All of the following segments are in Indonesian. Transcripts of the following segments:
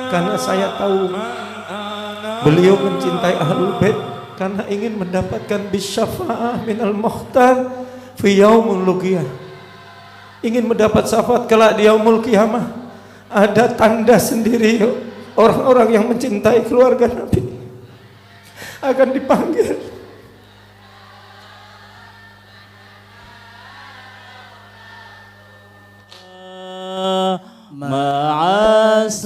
Karena saya tahu beliau mencintai Ahlul Bait karena ingin mendapatkan bisyafa'ah minal muhtar fi yaumul luqiyah. Ingin mendapat syafaat kelak di yaumul qiyamah. Ada tanda sendiri orang-orang yang mencintai keluarga Nabi akan dipanggil. Ma'assalam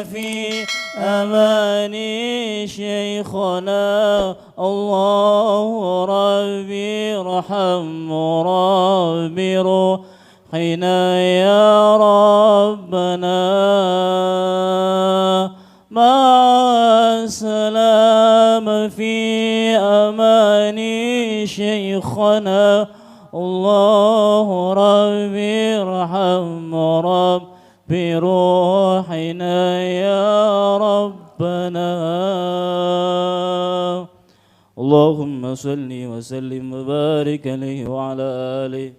fi amani shaykhana Allahu Rabbi rahamu Rabbi ruhina ya Rabbana ma'assalam fi amani shaykhana Allahu Rabbi irhamhu Rabbi ruhina ya Rabbana Allahumma salli wa sallim wa barik alaihi wa ala alihi.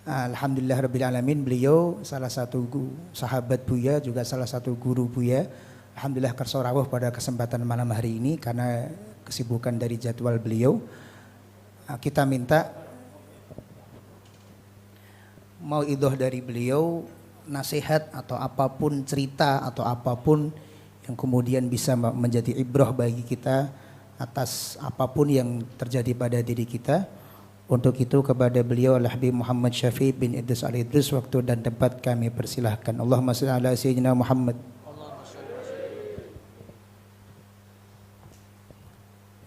Alhamdulillah Rabbil Alamin, beliau salah satu sahabat Buya, juga salah satu guru Buya. Alhamdulillah kersa rawuh pada kesempatan malam hari ini karena kesibukan dari jadwal beliau. Kita minta mau idoh dari beliau, nasihat atau apapun, cerita atau apapun yang kemudian bisa menjadi ibrah bagi kita atas apapun yang terjadi pada diri kita. Untuk itu kepada beliau Al-Habib Muhammad Syafiq bin Idris Al-Idris, waktu dan tempat kami persilahkan. Allahumma shalli ala sayyidina Muhammad.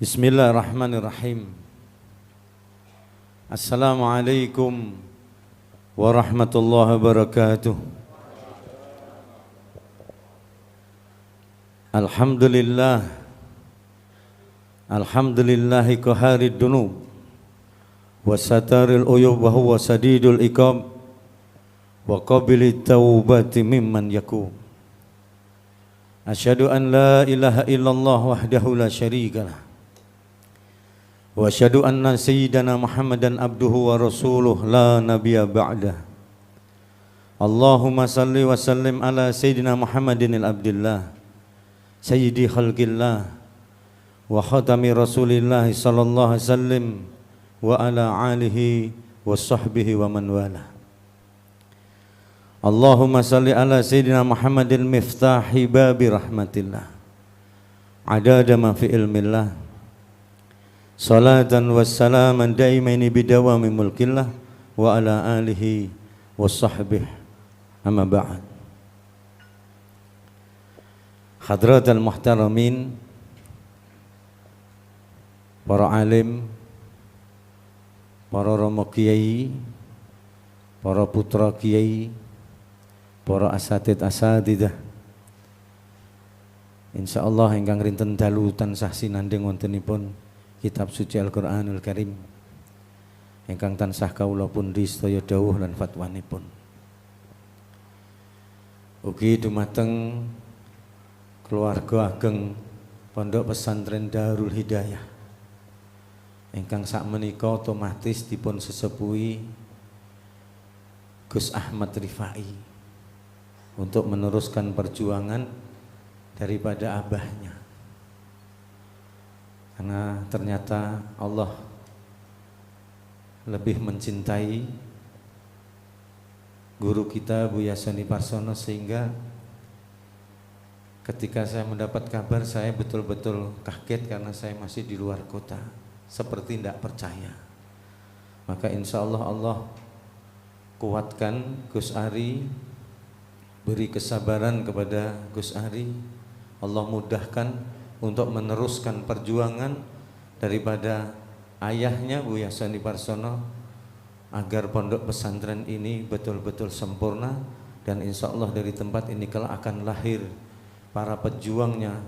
Bismillahirrahmanirrahim. Assalamualaikum warahmatullahi wabarakatuh. Alhamdulillah, alhamdulillahi qaharid dunub wa sataril uyub wa huwa sadidul iqab wa qabilit taubati mimman yakub. Asyhadu an la ilaha illallah wahdahu la syarikalah wa asyhadu anna sayyidana Muhammadan abduhu wa rasuluh la nabiyya ba'dah. Allahumma salli wa sallim ala sayyidina Muhammadin al-abdillah sayyidi khalqillah wa khatami rasulillah sallallahu alaihi wasallam wa ala alihi wa sahbihi wa man wala. Allahumma salli ala sayyidina Muhammadin miftahi babi rahmatillah adada ma fi ilmillah salatan wassalaman daimaini bidawami mulkillah wa ala alihi wa sahbihi amma ba'd. Hadratal muhtaramin, para alim, para romo kiai, para putra kiai, para asatidah, insyaallah ingkang rinten dalu tansah sinandhing wontenipun kitab suci Al-Qur'anul Karim ingkang tansah kawula pundi sedaya dawuh lan fatwanipun. Ugi dumateng keluarga ageng Pondok Pesantren Darul Hidayah ingkang sakmenika otomatis dipun sesepuhi Gus Ahmad Rifai untuk meneruskan perjuangan daripada abahnya. Karena ternyata Allah lebih mencintai guru kita Buya Soni Parsono, sehingga ketika saya mendapat kabar saya betul-betul kaget karena saya masih di luar kota, seperti tidak percaya. Maka insya Allah Allah kuatkan Gus Ari, beri kesabaran kepada Gus Ari, Allah mudahkan untuk meneruskan perjuangan daripada ayahnya Buya Soni Parsono agar pondok pesantren ini betul-betul sempurna, dan insya Allah dari tempat ini kelak akan lahir para pejuangnya,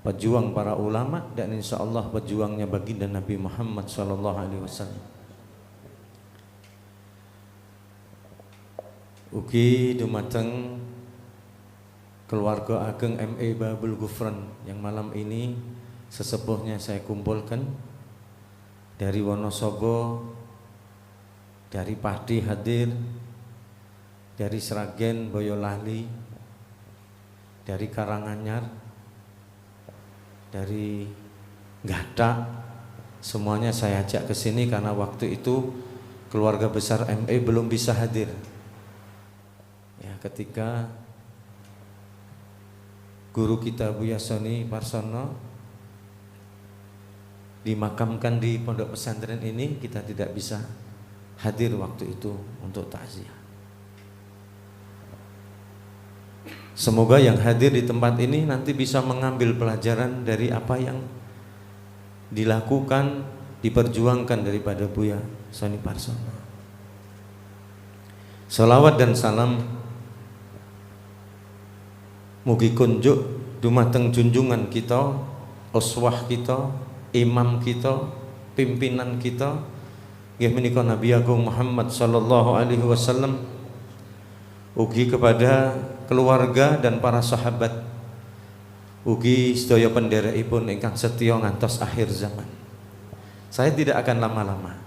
pejuang para ulama, dan insya Allah pejuangnya baginda Nabi Muhammad SAW. Ugi dumateng keluarga ageng ME Babul Gufran yang malam ini sesepuhnya saya kumpulkan dari Wonosobo, dari Pati hadir, dari Sragen, Boyolali, dari Karanganyar, dari Gadak, semuanya saya ajak ke sini karena waktu itu keluarga besar ME belum bisa hadir. Ya, ketika guru kita Buya Soni Parsono dimakamkan di pondok pesantren ini, kita tidak bisa hadir waktu itu untuk takziah. Semoga yang hadir di tempat ini nanti bisa mengambil pelajaran dari apa yang dilakukan, diperjuangkan daripada Buya Soni Parsono. Salawat dan salam mugi kunjuk dumateng junjungan kita, uswah kita, imam kita, pimpinan kita, nggih menika Nabi Agung Muhammad sallallahu alaihi wasallam, ugi kepada keluarga dan para sahabat, ugi sedaya pendherekipun ingkang setya ngantos akhir zaman. Saya tidak akan lama-lama.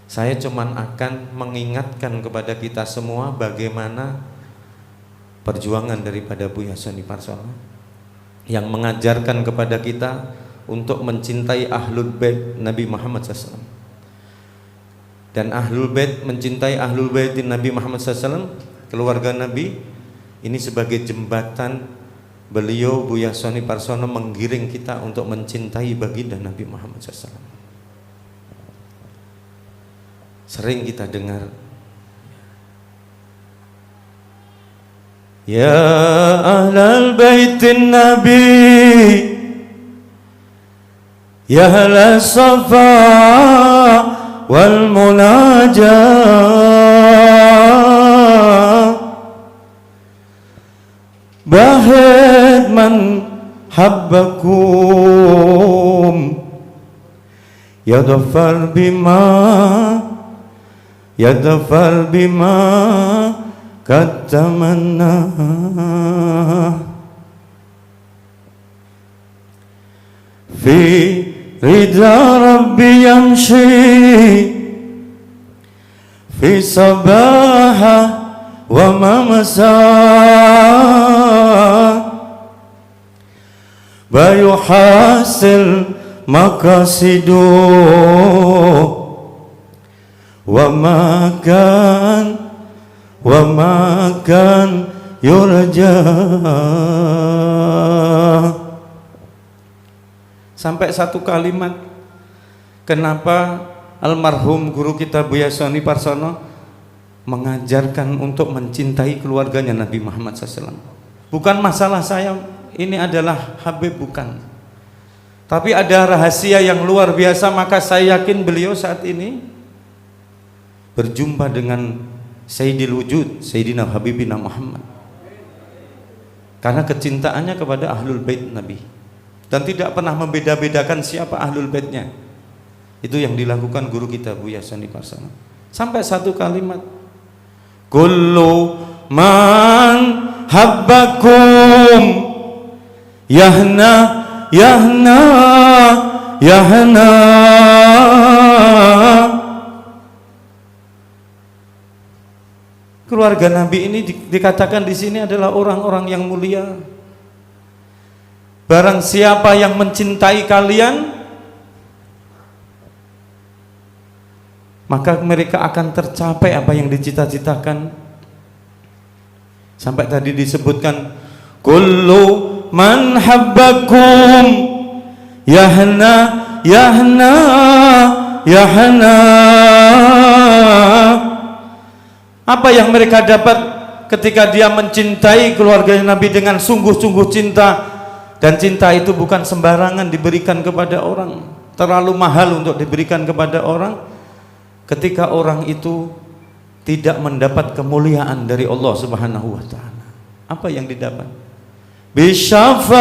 Saya cuman akan mengingatkan kepada kita semua bagaimana perjuangan daripada Buya Soni Parsono yang mengajarkan kepada kita untuk mencintai Ahlul Bait Nabi Muhammad SAW. Dan Ahlul Bait, mencintai Ahlul Bait Nabi Muhammad SAW, keluarga Nabi, ini sebagai jembatan beliau Buya Soni Parsono menggiring kita untuk mencintai baginda Nabi Muhammad SAW. Sering kita dengar, ya ahlal baitin Nabi, ya ahla safa wal munajah, bahid man habbakum, yadfar bima katamanna. Fi ridha rabbi yamshi, fi sabaha wa mamasa, bayuhasil makasidu wa makan yurja. Sampai satu kalimat, kenapa almarhum guru kita Buya Soni Parsono mengajarkan untuk mencintai keluarganya Nabi Muhammad SAW. Bukan masalah saya ini adalah Habib, bukan, tapi ada rahasia yang luar biasa. Maka saya yakin beliau saat ini berjumpa dengan Sayyidil Wujud, Sayyidina Habibina Muhammad, karena kecintaannya kepada Ahlul Bait Nabi dan tidak pernah membeda-bedakan siapa Ahlul Baitnya. Itu yang dilakukan guru kita Buya Soni Parsono. Sampai satu kalimat, kullu man habbakum yahna yahna yahna. Keluarga Nabi ini dikatakan di sini adalah orang-orang yang mulia. Barang siapa yang mencintai kalian, maka mereka akan tercapai apa yang dicita-citakan. Sampai tadi disebutkan, kullu man habbakum yahna yahna yahna. Apa yang mereka dapat ketika dia mencintai keluarga Nabi dengan sungguh-sungguh cinta? Dan cinta itu bukan sembarangan diberikan kepada orang, terlalu mahal untuk diberikan kepada orang. Ketika orang itu tidak mendapat kemuliaan dari Allah Subhanahu wa taala, apa yang didapat? Bisyafa'ah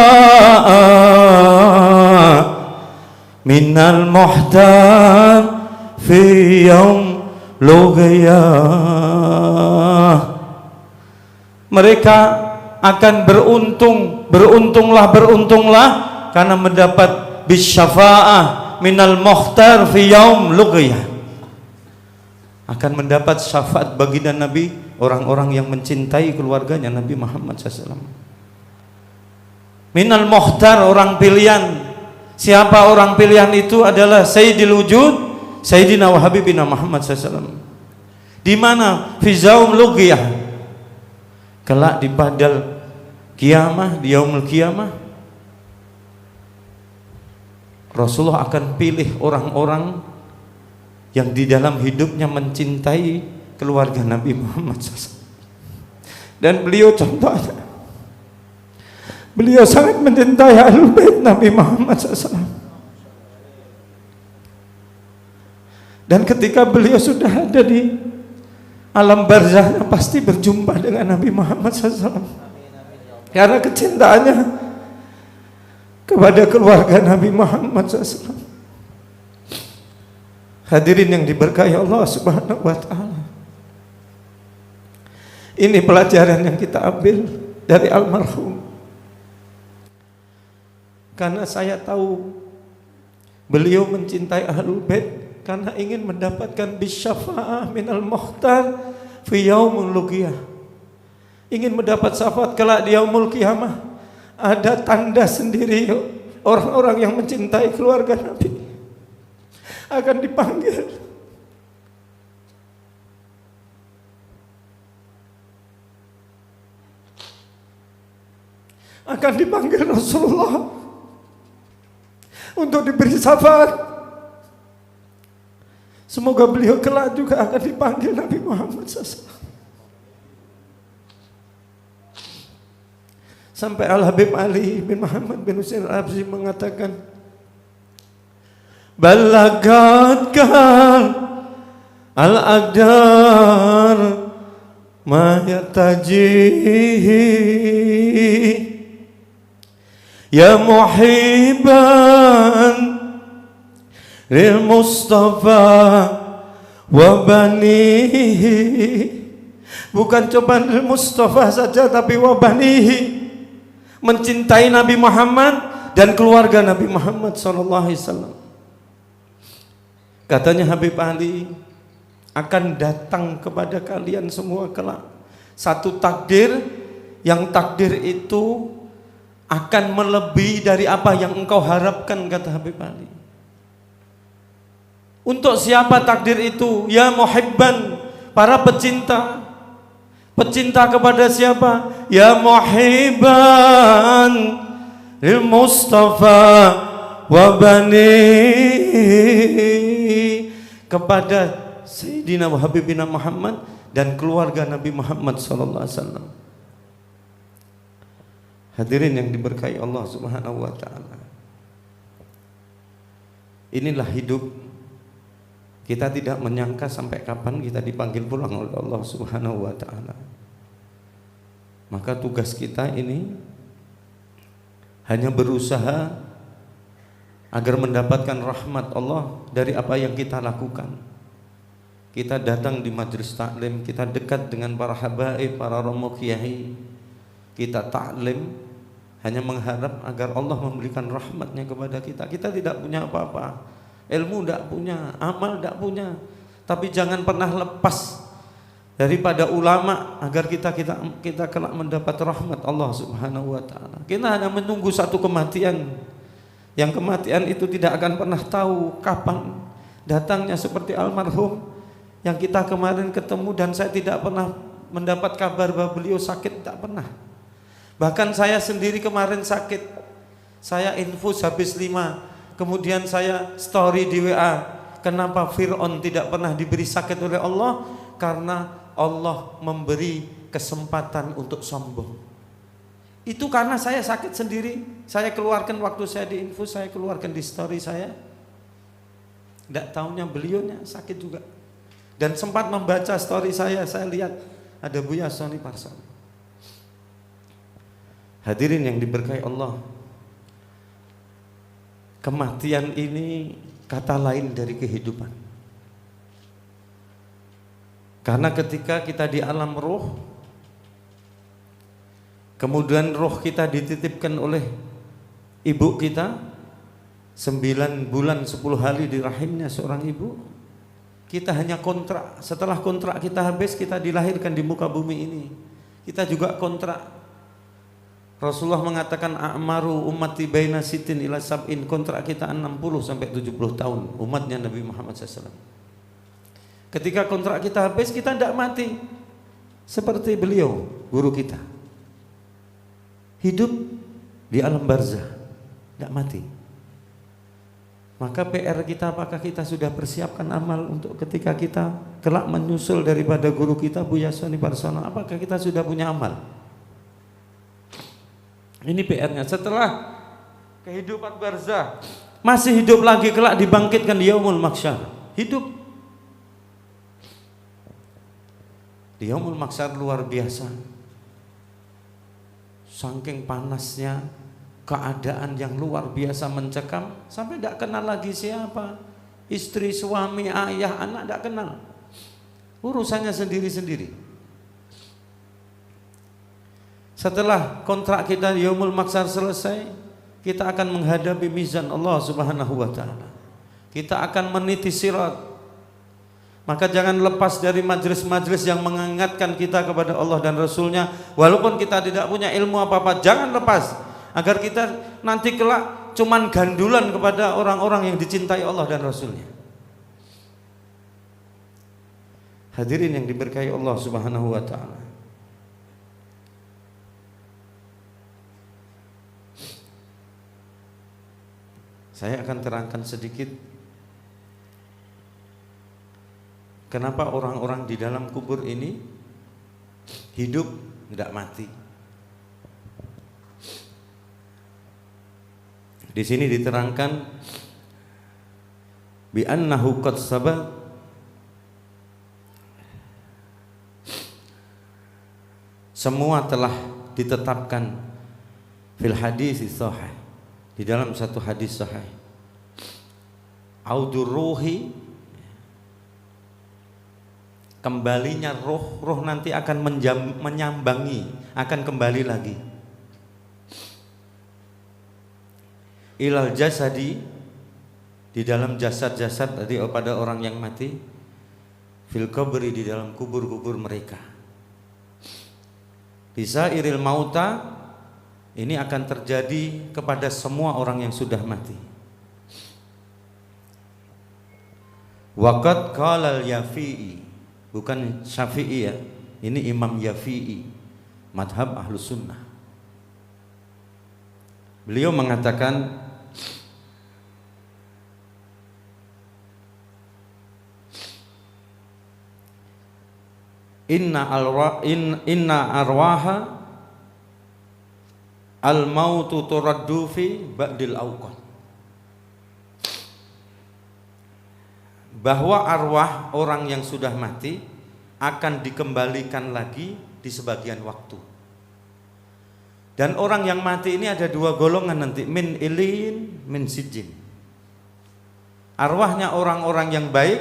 minal muhtar fi yaum lughiyah. Mereka akan beruntunglah karena mendapat bisyafa'ah minal muhtar fi yaum lughiyah. akan mendapat syafaat baginda Nabi orang-orang yang mencintai keluarganya Nabi Muhammad SAW. Minal mukhtar, orang pilihan. Siapa orang pilihan itu? Adalah Sayyidil Wujud, Sayyidina wa Habibina Muhammad SAW. Di mana? Fi zaum lughiyah. Kelak di padal kiamah, di yaumul kiamah, Rasulullah akan pilih orang-orang yang di dalam hidupnya mencintai keluarga Nabi Muhammad SAW. Dan beliau contohnya, beliau sangat mencintai Ahlul Bait Nabi Muhammad SAW. Dan ketika beliau sudah ada di alam barzahnya, pasti berjumpa dengan Nabi Muhammad SAW. Karena kecintaannya kepada keluarga Nabi Muhammad SAW. Hadirin yang diberkahi Allah Subhanahu wa Ta'ala, ini pelajaran yang kita ambil dari almarhum. Karena saya tahu beliau mencintai Ahlul Bait karena ingin mendapatkan bisyafa'ah minal mukhtar fi yaumul lughiyah. Ingin mendapat syafaat kelak di yaumul qiyamah. Ada tanda sendiri orang-orang yang mencintai keluarga Nabi akan dipanggil. Akan dipanggil Rasulullah untuk diberi syafaat. Semoga beliau kelak juga akan dipanggil Nabi Muhammad SAW. Sampai Al-Habib Ali bin Muhammad bin Husain Al-Habsyi mengatakan, balagatkal al-aqdar ma yatajihi ya muhibban lil Mustafa wa banihi. Bukan cuma lil Mustafa saja, tapi wa banihi, mencintai Nabi Muhammad dan keluarga Nabi Muhammad SAW. Katanya Habib Ali, akan datang kepada kalian semua kelak satu takdir, yang takdir itu akan melebihi dari apa yang engkau harapkan, kata Habib Ali. Untuk siapa takdir itu? Ya muhibban, para pecinta. Pecinta kepada siapa? Ya muhibban lil Mustafa wa bani, kepada Sayyidina wa Habibina Muhammad dan keluarga Nabi Muhammad SAW. Hadirin yang diberkahi Allah Subhanahu wa Ta'ala, inilah hidup. Kita tidak menyangka sampai kapan kita dipanggil pulang oleh Allah Subhanahu wa Ta'ala. Maka tugas kita ini hanya berusaha agar mendapatkan rahmat Allah dari apa yang kita lakukan. Kita datang di majelis taklim, kita dekat dengan para habaib, para romo kiai, kita taklim hanya mengharap agar Allah memberikan rahmatnya kepada kita. Kita tidak punya apa-apa, ilmu tidak punya, amal tidak punya, tapi jangan pernah lepas daripada ulama agar kita kelak mendapat rahmat Allah Subhanahu wa Ta'ala. Kita hanya menunggu satu kematian, yang kematian itu tidak akan pernah tahu kapan datangnya, seperti almarhum yang kita kemarin ketemu dan saya tidak pernah mendapat kabar bahwa beliau sakit, tidak pernah. Bahkan saya sendiri kemarin sakit, saya infus habis 5, kemudian saya story di WA, kenapa Fir'aun tidak pernah diberi sakit oleh Allah? Karena Allah memberi kesempatan untuk sombong. Itu karena saya sakit sendiri, saya keluarkan waktu saya di infus, saya keluarkan di story saya. Tidak tahunya beliaunya sakit juga. Dan sempat membaca story saya lihat ada Buya Soni Parson. Hadirin yang diberkahi Allah, kematian ini kata lain dari kehidupan. Karena ketika kita di alam roh, kemudian roh kita dititipkan oleh ibu kita 9 bulan 10 hari di rahimnya seorang ibu. kita hanya kontrak. Setelah kontrak kita habis, kita dilahirkan di muka bumi ini. Kita juga kontrak. Rasulullah mengatakan a'maru ummati baina sitin ila sab'in, kontrak kita 60 sampai 70 tahun umatnya Nabi Muhammad SAW. Ketika kontrak kita habis, kita tidak mati. Seperti beliau, guru kita. Hidup di alam barzah, tidak mati. Maka PR kita, apakah kita sudah persiapkan amal untuk ketika kita kelak menyusul daripada guru kita Buya Soni Parsono, apakah kita sudah punya amal? Ini PR-nya. Setelah kehidupan barzah, masih hidup lagi, kelak dibangkitkan di yaumul mahsyar. Hidup di yaumul mahsyar luar biasa. Saking panasnya, keadaan yang luar biasa mencekam, sampai tidak kenal lagi siapa, istri, suami, ayah, anak, tidak kenal. Urusannya sendiri-sendiri. Setelah kontrak kita yaumul mahsyar selesai, kita akan menghadapi mizan Allah Subhanahu wa taala. Kita akan meniti sirat. Maka jangan lepas dari majelis-majelis yang mengingatkan kita kepada Allah dan Rasulnya. Walaupun kita tidak punya ilmu apa-apa, jangan lepas, agar kita nanti kelak cuman gandulan kepada orang-orang yang dicintai Allah dan Rasulnya. Hadirin yang diberkahi Allah Subhanahu wa taala. Saya akan terangkan sedikit kenapa orang-orang di dalam kubur ini hidup tidak mati. Di sini diterangkan bi annahu qad sabaq semua telah ditetapkan fil hadis sahih, di dalam satu hadis sahih, audur ruhi, kembalinya roh nanti akan menyambangi, akan kembali lagi ilal jasadi, di dalam jasad-jasad tadi pada orang yang mati, fil qabri, di dalam kubur-kubur mereka. Bisa iril mauta, ini akan terjadi kepada semua orang yang sudah mati. Waqad qala al-Yafi'i, bukan Syafi'i ya, ini Imam Yafi'i, madhab Ahlus Sunnah. Beliau mengatakan inna arwaha al-mautu turaddu fi ba'dil awqat, bahwa arwah orang yang sudah mati akan dikembalikan lagi di sebagian waktu. Dan orang yang mati ini ada dua golongan nanti, min ilin, min sijin. Arwahnya orang-orang yang baik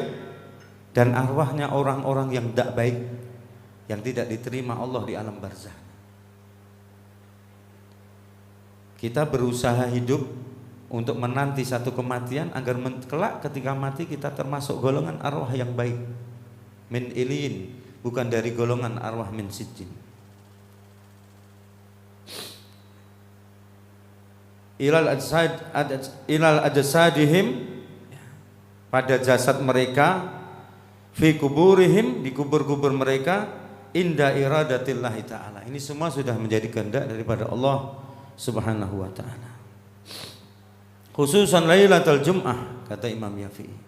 dan arwahnya orang-orang yang tidak baik, yang tidak diterima Allah di alam barzah. Kita berusaha hidup untuk menanti satu kematian agar kelak ketika mati kita termasuk golongan arwah yang baik, min ilin, bukan dari golongan arwah min sijin. Ilal ajsadihim, pada jasad mereka, fi kuburihim, di kubur-kubur mereka, inda iradatillahi ta'ala. Ini semua sudah menjadi kehendak daripada Allah Subhanahu wa ta'ala. Khususan Lailatul Jum'ah, kata Imam Yafi'i.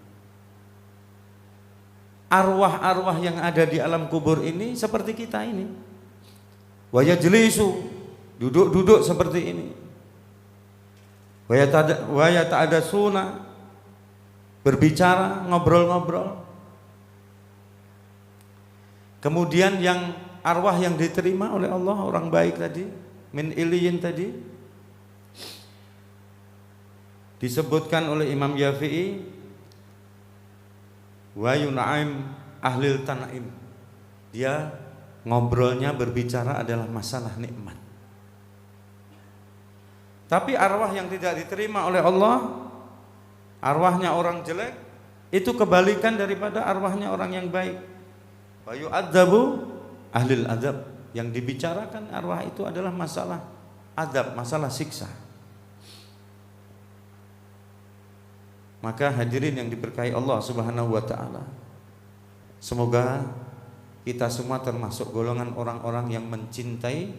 Arwah-arwah yang ada di alam kubur ini seperti kita ini. Wa yajlisu, duduk-duduk seperti ini. Wa yata'adasuna, berbicara, ngobrol-ngobrol. Kemudian yang arwah yang diterima oleh Allah, orang baik tadi, min iliyin tadi, disebutkan oleh Imam Yafi'i, wa yunaim ahlil tanaim, dia ngobrolnya, berbicara adalah masalah nikmat. Tapi arwah yang tidak diterima oleh Allah, arwahnya orang jelek, Itu kebalikan daripada arwahnya orang yang baik. Wa yu'adzabu ahlil azab. Yang dibicarakan arwah itu adalah masalah azab, masalah siksa. Maka hadirin yang diberkahi Allah Subhanahu wa taala, semoga kita semua termasuk golongan orang-orang yang mencintai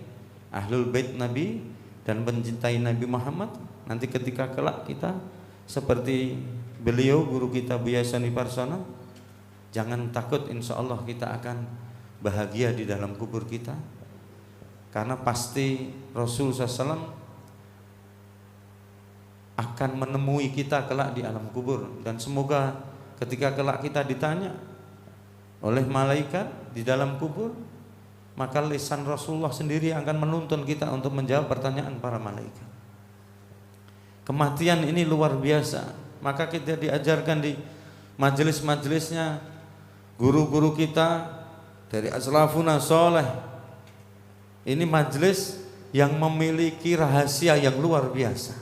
Ahlul Bait Nabi dan mencintai Nabi Muhammad. Nanti ketika kelak kita seperti beliau guru kita Buya Sani Parsono, jangan takut, insya Allah kita akan bahagia di dalam kubur kita, karena pasti Rasul SAW akan menemui kita kelak di alam kubur. Dan semoga ketika kelak kita ditanya oleh malaikat di dalam kubur, maka lisan Rasulullah sendiri akan menuntun kita untuk menjawab pertanyaan para malaikat. Kematian ini luar biasa. Maka kita diajarkan di majelis-majelisnya guru-guru kita dari aslafuna soleh. Ini majelis yang memiliki rahasia yang luar biasa.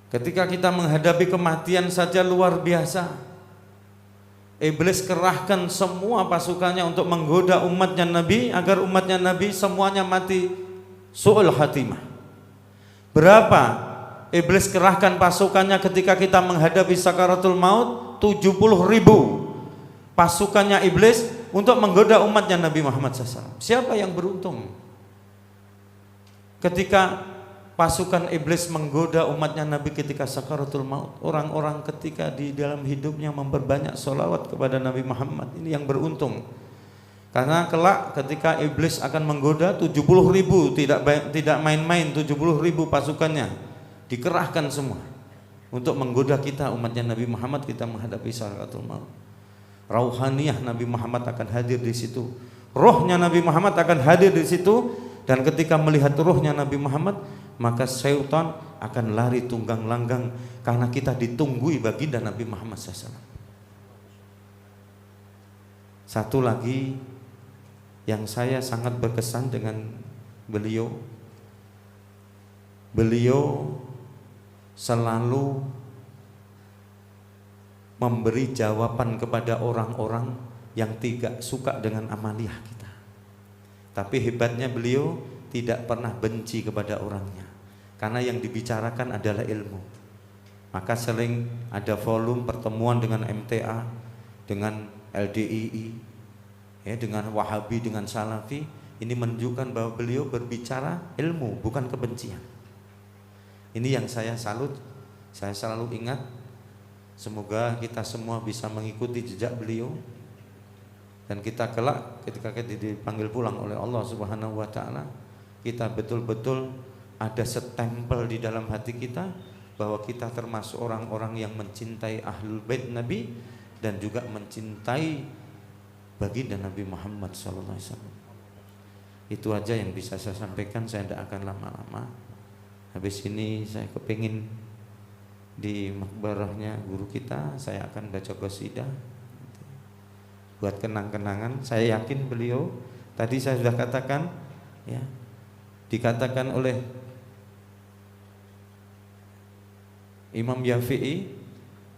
Ketika kita menghadapi kematian saja luar biasa. Iblis kerahkan semua pasukannya untuk menggoda umatnya Nabi, agar umatnya Nabi semuanya mati su'ul khatimah. Berapa iblis kerahkan pasukannya ketika kita menghadapi sakaratul maut? 70.000 pasukannya iblis untuk menggoda umatnya Nabi Muhammad SAW. Siapa yang beruntung ketika pasukan iblis menggoda umatnya Nabi ketika sakaratul maut? Orang-orang ketika di dalam hidupnya memperbanyak sholawat kepada Nabi Muhammad, ini yang beruntung. Karena kelak ketika iblis akan menggoda 70.000, tidak main-main, 70.000 pasukannya dikerahkan semua untuk menggoda kita umatnya Nabi Muhammad, kita menghadapi sakaratul maut. Rauhaniyah Nabi Muhammad akan hadir di situ, rohnya Nabi Muhammad akan hadir di situ. Dan ketika melihat ruhnya Nabi Muhammad, maka syaitan akan lari tunggang langgang, karena kita ditunggui baginda Nabi Muhammad SAW. Satu lagi yang saya sangat berkesan dengan beliau, beliau selalu memberi jawaban kepada orang-orang yang tidak suka dengan amaliyah kita. Tapi hebatnya beliau tidak pernah benci kepada orangnya, karena yang dibicarakan adalah ilmu. Maka sering ada volume pertemuan dengan MTA, dengan LDII, ya, dengan Wahabi, dengan Salafi. Ini menunjukkan bahwa beliau berbicara ilmu, bukan kebencian. Ini yang saya salut, saya selalu ingat. Semoga kita semua bisa mengikuti jejak beliau, dan kita kelak ketika kita dipanggil pulang oleh Allah Subhanahu wa taala, kita betul-betul ada setempel di dalam hati kita bahwa kita termasuk orang-orang yang mencintai Ahlul Bait Nabi dan juga mencintai baginda Nabi Muhammad SAW. Itu aja yang bisa saya sampaikan, saya tidak akan lama-lama. Habis ini saya kepingin di makbarahnya guru kita, saya akan baca qasidah buat kenang-kenangan. Saya yakin beliau, tadi saya sudah katakan, ya, dikatakan oleh Imam Syafi'i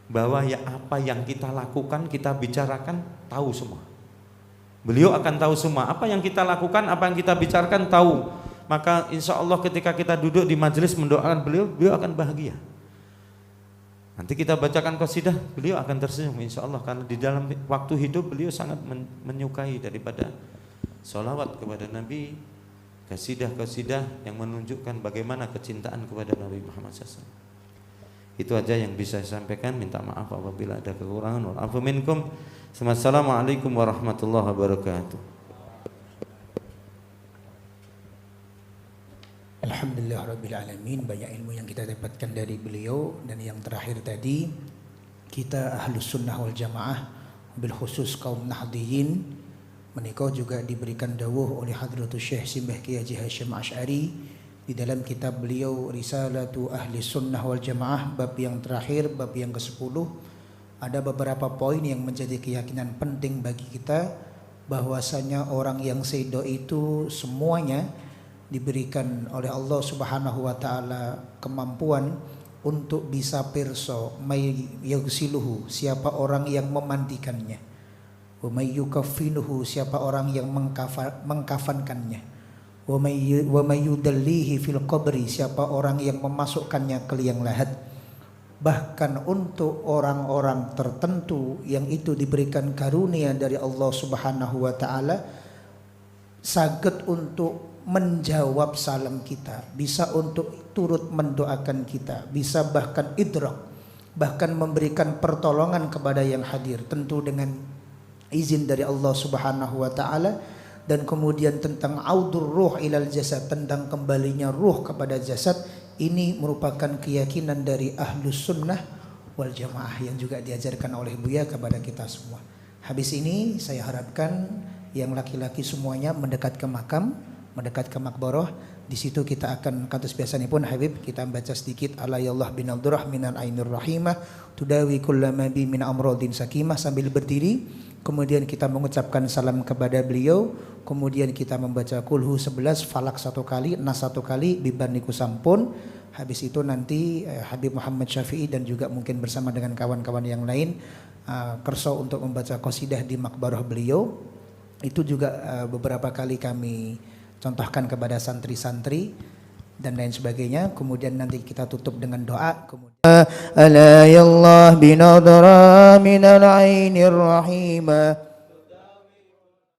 bahwa ya apa yang kita lakukan, kita bicarakan, tahu semua. Beliau akan tahu semua apa yang kita lakukan, apa yang kita bicarakan, tahu. Maka insya Allah ketika kita duduk di majelis mendoakan beliau, beliau akan bahagia. Nanti kita bacakan qasidah, beliau akan tersenyum insya Allah, karena di dalam waktu hidup beliau sangat menyukai daripada sholawat kepada Nabi, qasidah-qasidah yang menunjukkan bagaimana kecintaan kepada Nabi Muhammad SAW. Itu aja yang bisa saya sampaikan. Minta maaf apabila ada kekurangan. Wa'afu minkum. Assalamualaikum warahmatullahi wabarakatuh. Alhamdulillah Rabbil Alamin, banyak ilmu yang kita dapatkan dari beliau. Dan yang terakhir tadi, kita Ahlus Sunnah wal Jamaah, bil khusus kaum Nahdiyin, menikah juga diberikan dawuh oleh Hadratus Syekh Simbah Kiai Haji Hasyim Asy'ari di dalam kitab beliau Risalatu Ahli Sunnah wal Jamaah, bab yang terakhir, bab yang ke-10. Ada beberapa poin yang menjadi keyakinan penting bagi kita, bahwasanya orang yang sedo itu semuanya diberikan oleh Allah Subhanahu wa taala kemampuan untuk bisa pirsa may yaghsiluhu, siapa orang yang memandikannya, wa may yukaffinuhu, siapa orang yang mengkafankannya, wa may yudallihi fil qabri, siapa orang yang memasukkannya ke liang lahat. Bahkan untuk orang-orang tertentu yang itu diberikan karunia dari Allah Subhanahu wa taala, saged untuk menjawab salam kita, bisa untuk turut mendoakan kita, bisa bahkan idrak, bahkan memberikan pertolongan kepada yang hadir, tentu dengan izin dari Allah Subhanahu wa taala. Dan kemudian tentang audur ruh ilal jasad, tentang kembalinya ruh kepada jasad, ini merupakan keyakinan dari ahlus sunnah wal jamaah yang juga diajarkan oleh Buya kepada kita semua. Habis ini saya harapkan yang laki-laki semuanya mendekat ke makam, mendekat ke makboroh. Di situ kita akan kados biasanya pun Habib kita baca sedikit alayallah bin abdurrah minal ainur rahimah tudawi kullama bi min amradin sakimah sambil berdiri. Kemudian kita mengucapkan salam kepada beliau. Kemudian kita membaca kulhu 11, falak 1 kali, nas 1 kali, bibarniku sampun. Habis itu nanti Habib Muhammad Syafi'i dan juga mungkin bersama dengan kawan-kawan yang lain kerso untuk membaca qasidah di makbarah beliau. Itu juga beberapa kali kami contohkan kepada santri-santri dan lain sebagainya. Kemudian nanti kita tutup dengan doa. Ala ya Allah binadra minal ainir rahimah